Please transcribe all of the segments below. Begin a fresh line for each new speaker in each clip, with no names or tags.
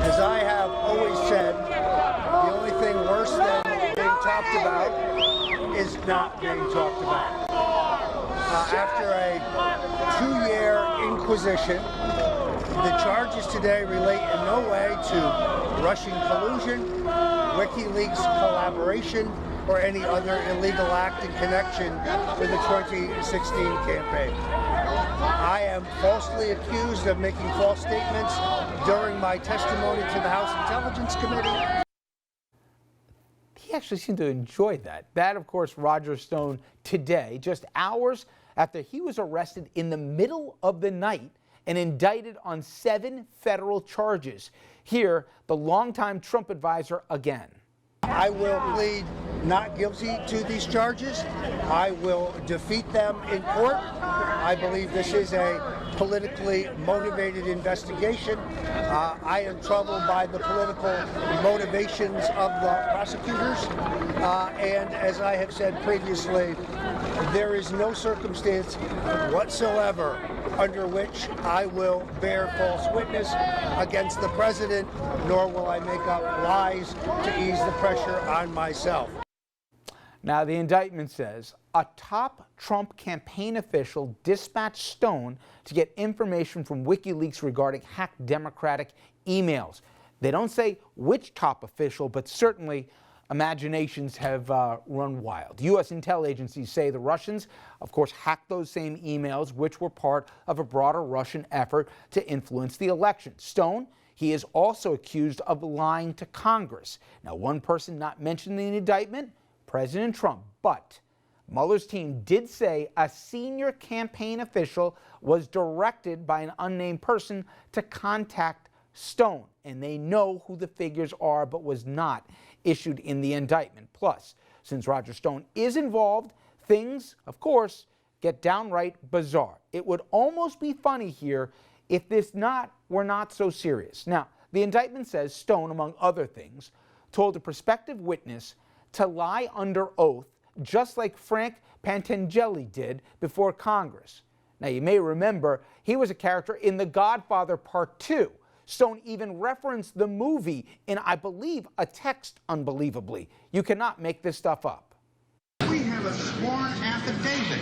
As I have always said, the only thing worse than being talked about is not being talked about. After a 2-year inquisition, the charges today relate in no way to Russian collusion, WikiLeaks collaboration, or any other illegal act in connection with the 2016 campaign. I am falsely accused of making false statements during my testimony to the House Intelligence Committee.
He actually seemed to enjoy that. That, of course, Roger Stone today, just hours after he was arrested in the middle of the night and indicted on 7 federal charges. Here, the longtime Trump advisor again.
I will plead not guilty to these charges. I will defeat them in court. I believe this is a politically motivated investigation. I am troubled by the political motivations of the prosecutors. And as I have said previously, there is no circumstance whatsoever under which I will bear false witness against the president, nor will I make up lies to ease the pressure on myself.
Now, the indictment says a top Trump campaign official dispatched Stone to get information from WikiLeaks regarding hacked Democratic emails. They don't say which top official, but certainly imaginations have run wild. U.S. intel agencies say the Russians, of course, hacked those same emails, which were part of a broader Russian effort to influence the election. Stone, he is also accused of lying to Congress. Now, one person not mentioned in the indictment, President Trump, but Mueller's team did say a senior campaign official was directed by an unnamed person to contact Stone, and they know who the figures are, but was not issued in the indictment. Plus, since Roger Stone is involved, things, of course, get downright bizarre. It would almost be funny here if this were not so serious. Now, the indictment says Stone, among other things, told a prospective witness to lie under oath, just like Frank Pentangeli did before Congress. Now, you may remember he was a character in The Godfather Part 2. Stone even referenced the movie in, I believe, a text, unbelievably. You cannot make this stuff up.
We have a sworn affidavit.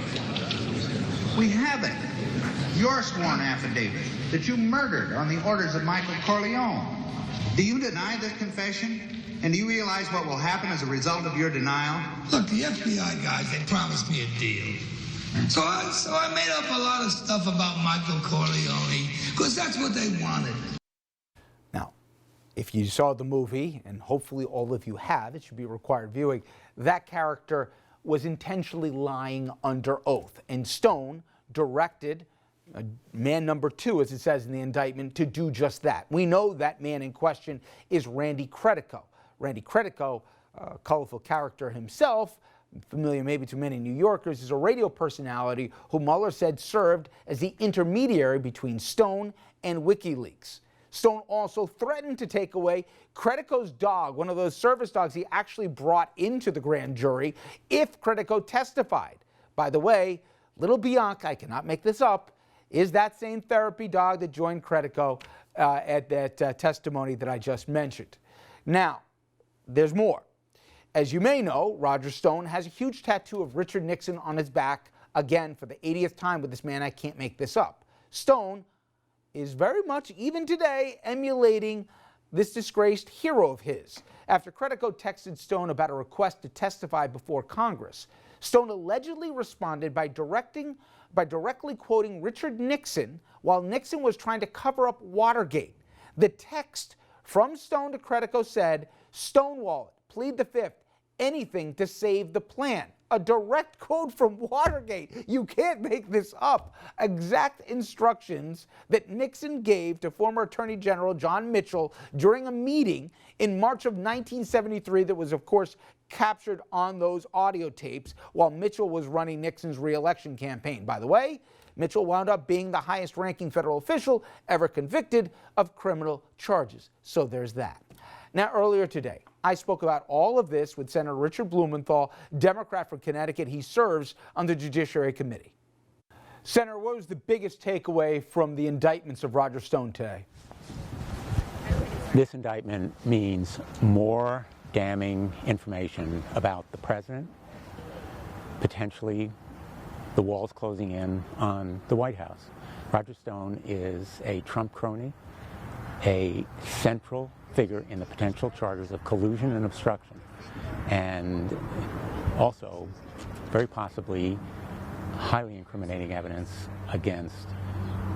We have it. Your sworn affidavit that you murdered on the orders of Michael Corleone. Do you deny this confession? And do you realize what will happen as a result of your denial?
Look, the FBI guys, they promised me a deal. So I made up a lot of stuff about Michael Corleone, because that's what they wanted.
Now, if you saw the movie, and hopefully all of you have, it should be required viewing, that character was intentionally lying under oath. And Stone directed man number 2, as it says in the indictment, to do just that. We know that man in question is Randy Credico. Randy Credico, a colorful character himself, familiar maybe to many New Yorkers, is a radio personality who Mueller said served as the intermediary between Stone and WikiLeaks. Stone also threatened to take away Credico's dog, one of those service dogs he actually brought into the grand jury, if Credico testified. By the way, little Bianca, I cannot make this up, is that same therapy dog that joined Credico at that testimony that I just mentioned. Now, there's more. As you may know, Roger Stone has a huge tattoo of Richard Nixon on his back, again, for the 80th time with this man. I can't make this up. Stone is very much, even today, emulating this disgraced hero of his. After Credico texted Stone about a request to testify before Congress, Stone allegedly responded by directly quoting Richard Nixon while Nixon was trying to cover up Watergate. The text from Stone to Credico said, "Stonewall it, plead the fifth, anything to save the plan." A direct quote from Watergate. You can't make this up. Exact instructions that Nixon gave to former Attorney General John Mitchell during a meeting in March of 1973 that was, of course, captured on those audio tapes while Mitchell was running Nixon's re-election campaign. By the way, Mitchell wound up being the highest-ranking federal official ever convicted of criminal charges. So there's that. Now, earlier today, I spoke about all of this with Senator Richard Blumenthal, Democrat from Connecticut. He serves on the Judiciary Committee. Senator, what was the biggest takeaway from the indictments of Roger Stone today?
This indictment means more damning information about the president, potentially the walls closing in on the White House. Roger Stone is a Trump crony, a central figure in the potential charges of collusion and obstruction, and also very possibly highly incriminating evidence against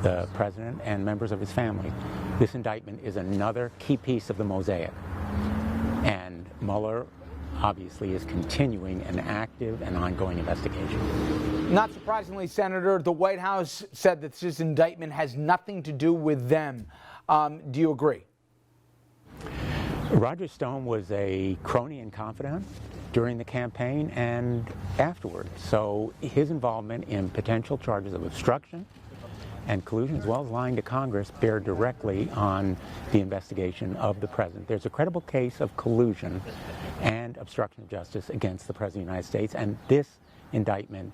the president and members of his family. This indictment is another key piece of the mosaic, and Mueller obviously is continuing an active and ongoing investigation.
Not surprisingly, Senator, the White House said that this indictment has nothing to do with them. Do you agree?
Roger Stone was a crony and confidant during the campaign and afterward, so his involvement in potential charges of obstruction and collusion, as well as lying to Congress, bear directly on the investigation of the president. There's a credible case of collusion and obstruction of justice against the President of the United States, and this indictment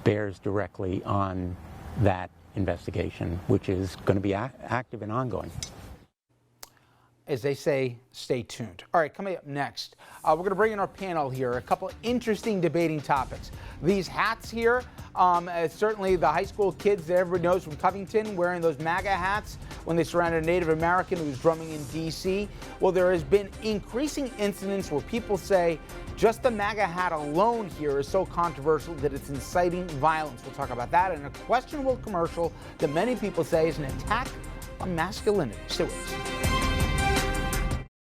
bears directly on that investigation, which is going to be active and ongoing.
As they say, stay tuned. All right, coming up next, we're going to bring in our panel here, a couple interesting debating topics. These hats here, certainly the high school kids that everybody knows from Covington wearing those MAGA hats when they surrounded a Native American who was drumming in D.C. Well, there has been increasing incidents where people say just the MAGA hat alone here is so controversial that it's inciting violence. We'll talk about that and a questionable commercial that many people say is an attack on masculinity. Stay with us.